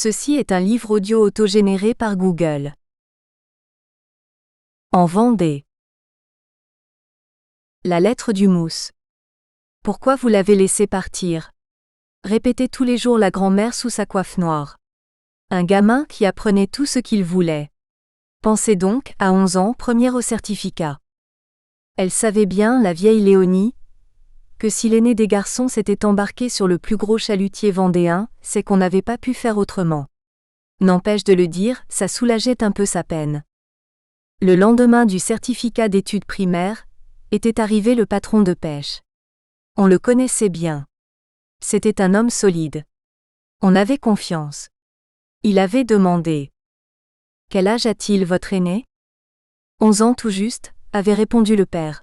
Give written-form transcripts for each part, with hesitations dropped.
Ceci est un livre audio autogénéré par Google. En Vendée. La lettre du mousse. Pourquoi vous l'avez laissé partir? Répétait tous les jours la grand-mère sous sa coiffe noire. Un gamin qui apprenait tout ce qu'il voulait. Pensez donc, à 11 ans, première au certificat. Elle savait bien, la vieille Léonie, que si l'aîné des garçons s'était embarqué sur le plus gros chalutier vendéen, c'est qu'on n'avait pas pu faire autrement. N'empêche de le dire, ça soulageait un peu sa peine. Le lendemain du certificat d'études primaires, était arrivé le patron de pêche. On le connaissait bien. C'était un homme solide. On avait confiance. Il avait demandé. Quel âge a-t-il votre aîné? 11 ans tout juste, avait répondu le père.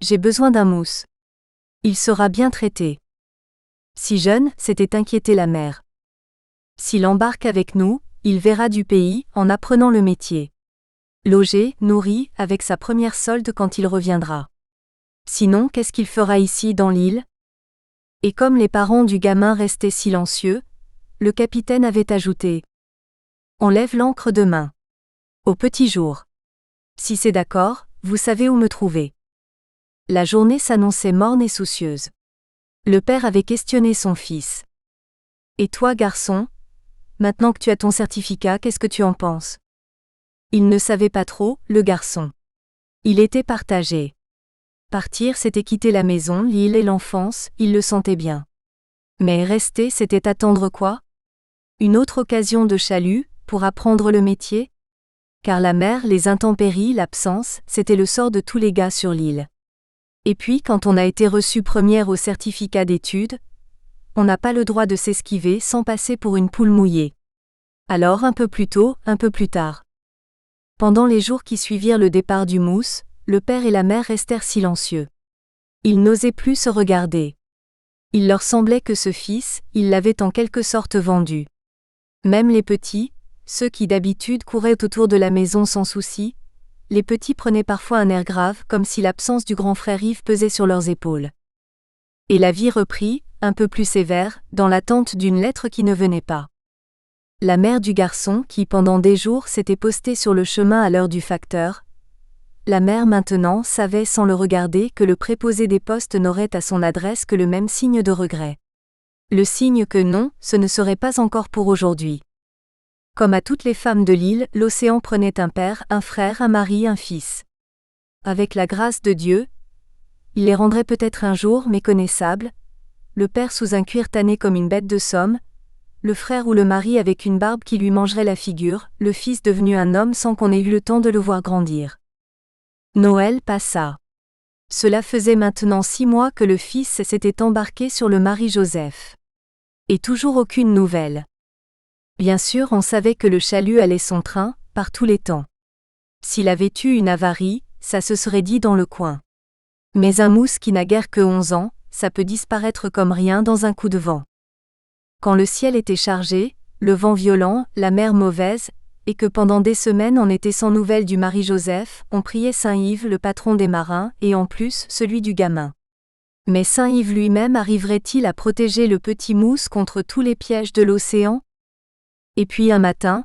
J'ai besoin d'un mousse. Il sera bien traité. Si jeune, s'était inquiétée la mère. S'il embarque avec nous, il verra du pays, en apprenant le métier. Logé, nourri, avec sa première solde quand il reviendra. Sinon, qu'est-ce qu'il fera ici dans l'île? Et comme les parents du gamin restaient silencieux, le capitaine avait ajouté. On lève l'ancre demain. Au petit jour. Si c'est d'accord, vous savez où me trouver. La journée s'annonçait morne et soucieuse. Le père avait questionné son fils. Et toi, garçon? Maintenant que tu as ton certificat, qu'est-ce que tu en penses? Il ne savait pas trop, le garçon. Il était partagé. Partir, c'était quitter la maison, l'île et l'enfance, il le sentait bien. Mais rester, c'était attendre quoi? Une autre occasion de chalut, pour apprendre le métier? Car la mer, les intempéries, l'absence, c'était le sort de tous les gars sur l'île. Et puis, quand on a été reçu première au certificat d'études, on n'a pas le droit de s'esquiver sans passer pour une poule mouillée. Alors un peu plus tôt, un peu plus tard. Pendant les jours qui suivirent le départ du mousse, le père et la mère restèrent silencieux. Ils n'osaient plus se regarder. Il leur semblait que ce fils, ils l'avaient en quelque sorte vendu. Même les petits, ceux qui d'habitude couraient autour de la maison sans souci, les petits prenaient parfois un air grave comme si l'absence du grand frère Yves pesait sur leurs épaules. Et la vie reprit, un peu plus sévère, dans l'attente d'une lettre qui ne venait pas. La mère du garçon qui pendant des jours s'était postée sur le chemin à l'heure du facteur. La mère maintenant savait sans le regarder que le préposé des postes n'aurait à son adresse que le même signe de regret. Le signe que non, ce ne serait pas encore pour aujourd'hui. Comme à toutes les femmes de l'île, l'océan prenait un père, un frère, un mari, un fils. Avec la grâce de Dieu, il les rendrait peut-être un jour méconnaissables, le père sous un cuir tanné comme une bête de somme, le frère ou le mari avec une barbe qui lui mangerait la figure, le fils devenu un homme sans qu'on ait eu le temps de le voir grandir. Noël passa. Cela faisait maintenant 6 mois que le fils s'était embarqué sur le Marie-Joseph. Et toujours aucune nouvelle. Bien sûr, on savait que le chalut allait son train, par tous les temps. S'il avait eu une avarie, ça se serait dit dans le coin. Mais un mousse qui n'a guère que 11 ans, ça peut disparaître comme rien dans un coup de vent. Quand le ciel était chargé, le vent violent, la mer mauvaise, et que pendant des semaines on était sans nouvelles du Marie-Joseph, on priait Saint-Yves le patron des marins, et en plus celui du gamin. Mais Saint-Yves lui-même arriverait-il à protéger le petit mousse contre tous les pièges de l'océan? Et puis un matin,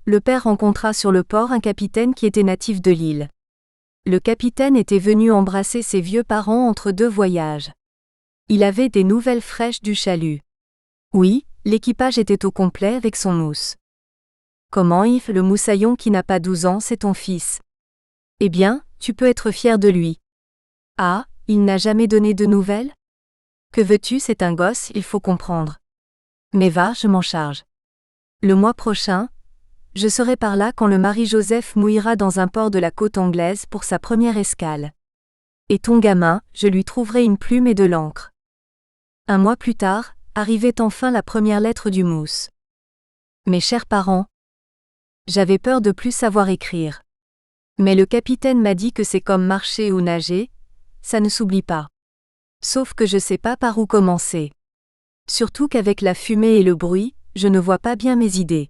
le père rencontra sur le port un capitaine qui était natif de l'île. Le capitaine était venu embrasser ses vieux parents entre 2 voyages. Il avait des nouvelles fraîches du chalut. Oui, l'équipage était au complet avec son mousse. Comment Yves, le moussaillon qui n'a pas 12 ans, c'est ton fils? Eh bien, tu peux être fier de lui. Ah, il n'a jamais donné de nouvelles? Que veux-tu, c'est un gosse, il faut comprendre. Mais va, je m'en charge. Le mois prochain, je serai par là quand le Marie-Joseph mouillera dans un port de la côte anglaise pour sa première escale. Et ton gamin, je lui trouverai une plume et de l'encre. Un mois plus tard, arrivait enfin la première lettre du mousse. Mes chers parents, j'avais peur de plus savoir écrire. Mais le capitaine m'a dit que c'est comme marcher ou nager, ça ne s'oublie pas. Sauf que je sais pas par où commencer. Surtout qu'avec la fumée et le bruit, je ne vois pas bien mes idées.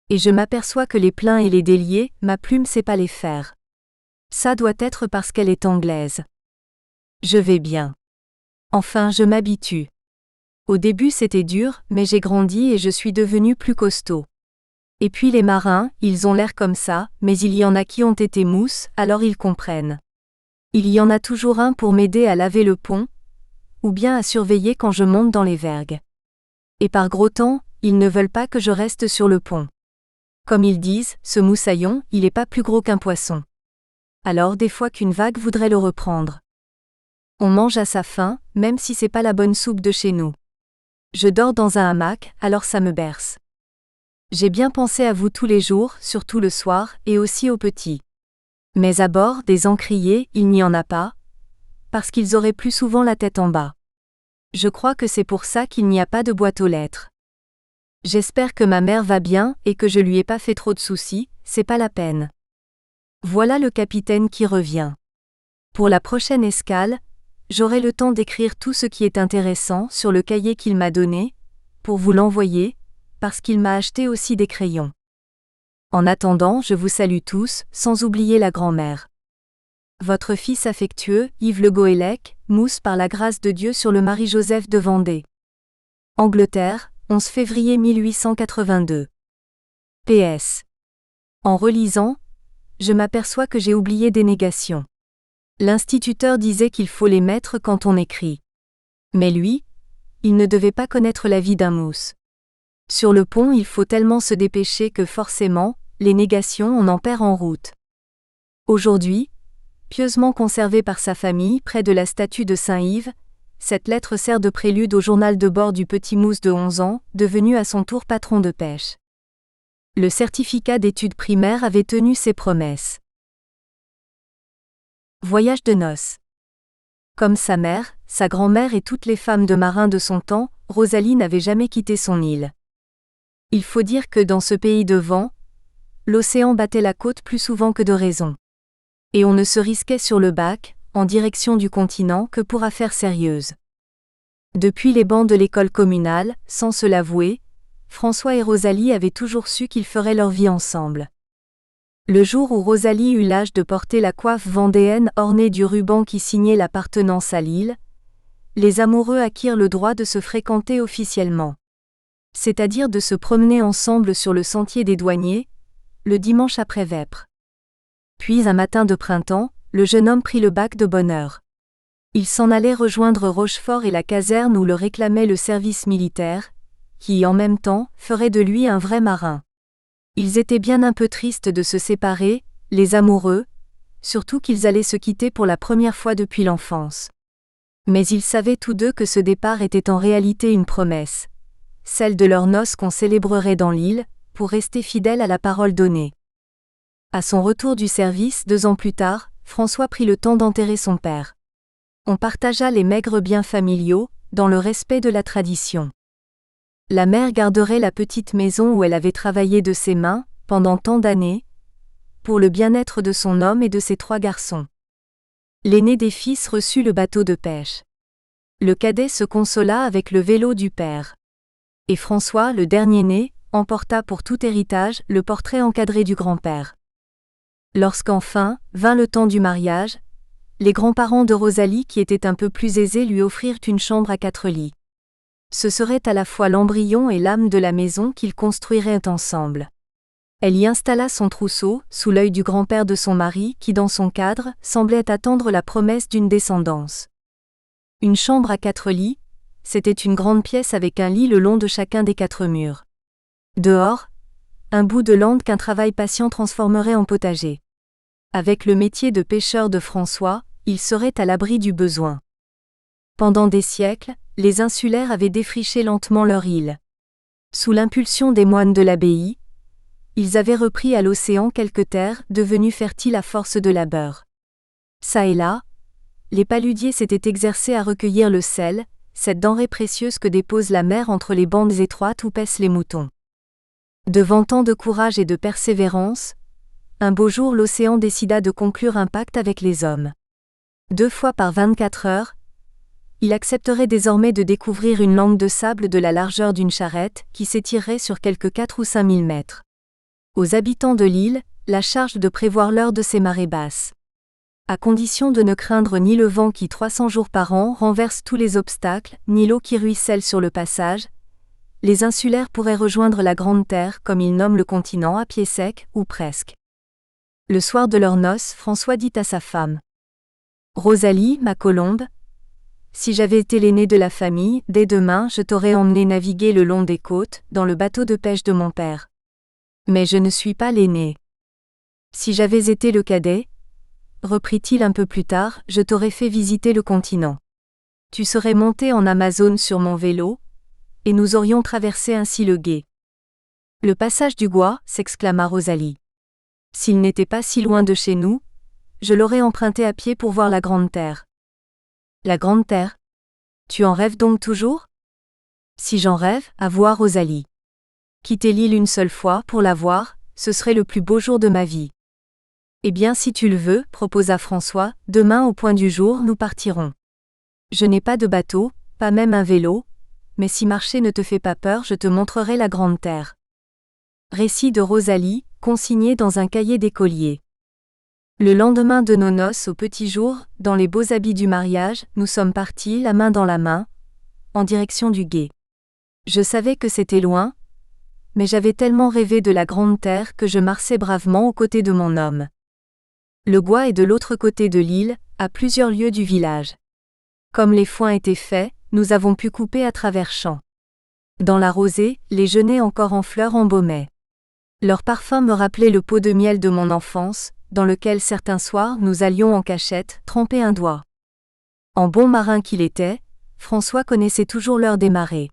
Et je m'aperçois que les pleins et les déliés, ma plume sait pas les faire. Ça doit être parce qu'elle est anglaise. Je vais bien. Enfin, je m'habitue. Au début c'était dur, mais j'ai grandi et je suis devenu plus costaud. Et puis les marins, ils ont l'air comme ça, mais il y en a qui ont été mousses, alors ils comprennent. Il y en a toujours un pour m'aider à laver le pont, ou bien à surveiller quand je monte dans les vergues. Et par gros temps, ils ne veulent pas que je reste sur le pont. Comme ils disent, ce moussaillon, il est pas plus gros qu'un poisson. Alors des fois qu'une vague voudrait le reprendre. On mange à sa faim, même si c'est pas la bonne soupe de chez nous. Je dors dans un hamac, alors ça me berce. J'ai bien pensé à vous tous les jours, surtout le soir, et aussi aux petits. Mais à bord, des encriers, il n'y en a pas, parce qu'ils auraient plus souvent la tête en bas. Je crois que c'est pour ça qu'il n'y a pas de boîte aux lettres. J'espère que ma mère va bien et que je lui ai pas fait trop de soucis, c'est pas la peine. Voilà le capitaine qui revient. Pour la prochaine escale, j'aurai le temps d'écrire tout ce qui est intéressant sur le cahier qu'il m'a donné, pour vous l'envoyer, parce qu'il m'a acheté aussi des crayons. En attendant, je vous salue tous, sans oublier la grand-mère. Votre fils affectueux, Yves Le Goélec, mousse par la grâce de Dieu sur le Marie-Joseph de Vendée. Angleterre, 11 février 1882. PS. En relisant, je m'aperçois que j'ai oublié des négations. L'instituteur disait qu'il faut les mettre quand on écrit. Mais lui, il ne devait pas connaître la vie d'un mousse. Sur le pont, il faut tellement se dépêcher que forcément, les négations on en perd en route. Aujourd'hui, pieusement conservée par sa famille près de la statue de Saint-Yves, cette lettre sert de prélude au journal de bord du petit mousse de 11 ans, devenu à son tour patron de pêche. Le certificat d'études primaires avait tenu ses promesses. Voyage de noces. Comme sa mère, sa grand-mère et toutes les femmes de marins de son temps, Rosalie n'avait jamais quitté son île. Il faut dire que dans ce pays de vent, l'océan battait la côte plus souvent que de raison. Et on ne se risquait sur le bac, en direction du continent, que pour affaires sérieuses. Depuis les bancs de l'école communale, sans se l'avouer, François et Rosalie avaient toujours su qu'ils feraient leur vie ensemble. Le jour où Rosalie eut l'âge de porter la coiffe vendéenne ornée du ruban qui signait l'appartenance à l'île, les amoureux acquirent le droit de se fréquenter officiellement. C'est-à-dire de se promener ensemble sur le sentier des douaniers, le dimanche après vêpres. Puis un matin de printemps, le jeune homme prit le bac de bonne heure. Il s'en allait rejoindre Rochefort et la caserne où le réclamait le service militaire, qui, en même temps, ferait de lui un vrai marin. Ils étaient bien un peu tristes de se séparer, les amoureux, surtout qu'ils allaient se quitter pour la première fois depuis l'enfance. Mais ils savaient tous deux que ce départ était en réalité une promesse, celle de leurs noces qu'on célébrerait dans l'île, pour rester fidèles à la parole donnée. À son retour du service 2 ans plus tard, François prit le temps d'enterrer son père. On partagea les maigres biens familiaux, dans le respect de la tradition. La mère garderait la petite maison où elle avait travaillé de ses mains, pendant tant d'années, pour le bien-être de son homme et de ses 3 garçons. L'aîné des fils reçut le bateau de pêche. Le cadet se consola avec le vélo du père. Et François, le dernier-né, emporta pour tout héritage le portrait encadré du grand-père. Lorsqu'enfin vint le temps du mariage, les grands-parents de Rosalie qui étaient un peu plus aisés lui offrirent une chambre à 4 lits. Ce serait à la fois l'embryon et l'âme de la maison qu'ils construiraient ensemble. Elle y installa son trousseau, sous l'œil du grand-père de son mari qui dans son cadre, semblait attendre la promesse d'une descendance. Une chambre à 4 lits, c'était une grande pièce avec un lit le long de chacun des 4 murs. Dehors, un bout de lande qu'un travail patient transformerait en potager. Avec le métier de pêcheur de François, il serait à l'abri du besoin. Pendant des siècles, les insulaires avaient défriché lentement leur île. Sous l'impulsion des moines de l'abbaye, ils avaient repris à l'océan quelques terres devenues fertiles à force de labeur. Ça et là, les paludiers s'étaient exercés à recueillir le sel, cette denrée précieuse que dépose la mer entre les bandes étroites où paissent les moutons. Devant tant de courage et de persévérance, un beau jour l'océan décida de conclure un pacte avec les hommes. 2 fois par 24 heures, il accepterait désormais de découvrir une langue de sable de la largeur d'une charrette qui s'étirerait sur quelque 4 ou 5 000 mètres. Aux habitants de l'île, la charge de prévoir l'heure de ces marées basses. À condition de ne craindre ni le vent qui 300 jours par an renverse tous les obstacles, ni l'eau qui ruisselle sur le passage, les insulaires pourraient rejoindre la Grande Terre comme ils nomment le continent à pied sec, ou presque. Le soir de leurs noces, François dit à sa femme: « Rosalie, ma colombe, si j'avais été l'aîné de la famille, dès demain je t'aurais emmené naviguer le long des côtes, dans le bateau de pêche de mon père. Mais je ne suis pas l'aîné. Si j'avais été le cadet, reprit-il un peu plus tard, je t'aurais fait visiter le continent. Tu serais monté en Amazone sur mon vélo, et nous aurions traversé ainsi le gué. » Le passage du Gois, s'exclama Rosalie. S'il n'était pas si loin de chez nous, je l'aurais emprunté à pied pour voir la Grande Terre. La Grande Terre? Tu en rêves donc toujours? Si j'en rêve, à voir Rosalie. Quitter l'île une seule fois pour la voir, ce serait le plus beau jour de ma vie. Eh bien si tu le veux, proposa François, demain au point du jour nous partirons. Je n'ai pas de bateau, pas même un vélo, mais si marcher ne te fait pas peur je te montrerai la Grande Terre. Récit de Rosalie, consigné dans un cahier d'écolier. Le lendemain de nos noces au petit jour, dans les beaux habits du mariage, nous sommes partis la main dans la main, en direction du gué. Je savais que c'était loin, mais j'avais tellement rêvé de la Grande Terre que je marchais bravement aux côtés de mon homme. Le Gois est de l'autre côté de l'île, à plusieurs lieues du village. Comme les foins étaient faits, nous avons pu couper à travers champs. Dans la rosée, les genêts encore en fleurs embaumaient. Leur parfum me rappelait le pot de miel de mon enfance, dans lequel certains soirs nous allions en cachette, tremper un doigt. En bon marin qu'il était, François connaissait toujours l'heure des marées.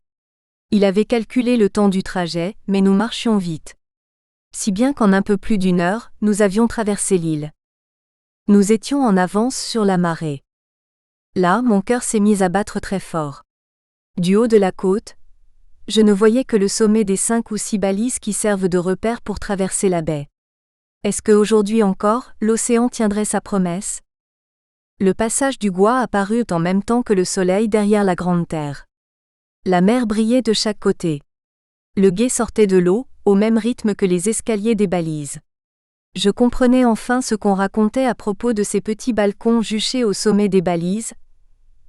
Il avait calculé le temps du trajet, mais nous marchions vite. Si bien qu'en un peu plus d'une heure, nous avions traversé l'île. Nous étions en avance sur la marée. Là, mon cœur s'est mis à battre très fort. Du haut de la côte, je ne voyais que le sommet des 5 ou 6 balises qui servent de repère pour traverser la baie. Est-ce que aujourd'hui encore, l'océan tiendrait sa promesse? Le passage du Gois apparut en même temps que le soleil derrière la Grande Terre. La mer brillait de chaque côté. Le gué sortait de l'eau, au même rythme que les escaliers des balises. Je comprenais enfin ce qu'on racontait à propos de ces petits balcons juchés au sommet des balises,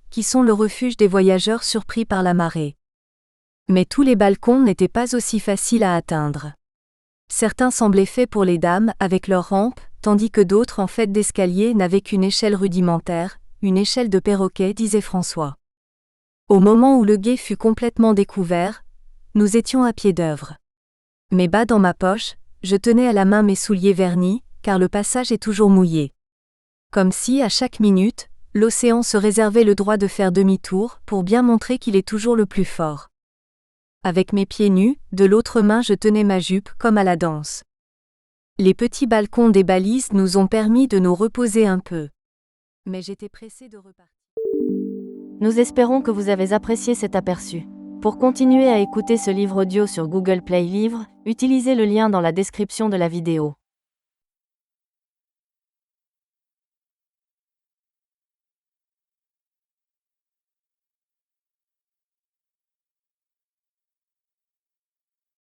qui sont le refuge des voyageurs surpris par la marée. Mais tous les balcons n'étaient pas aussi faciles à atteindre. Certains semblaient faits pour les dames avec leurs rampes, tandis que d'autres en fait d'escalier n'avaient qu'une échelle rudimentaire, une échelle de perroquet, disait François. Au moment où le gué fut complètement découvert, nous étions à pied d'œuvre. Mes bas dans ma poche, je tenais à la main mes souliers vernis, car le passage est toujours mouillé. Comme si, à chaque minute, l'océan se réservait le droit de faire demi-tour, pour bien montrer qu'il est toujours le plus fort. Avec mes pieds nus, de l'autre main je tenais ma jupe comme à la danse. Les petits balcons des balises nous ont permis de nous reposer un peu. Mais j'étais pressée de repartir. Nous espérons que vous avez apprécié cet aperçu. Pour continuer à écouter ce livre audio sur Google Play Livres, utilisez le lien dans la description de la vidéo.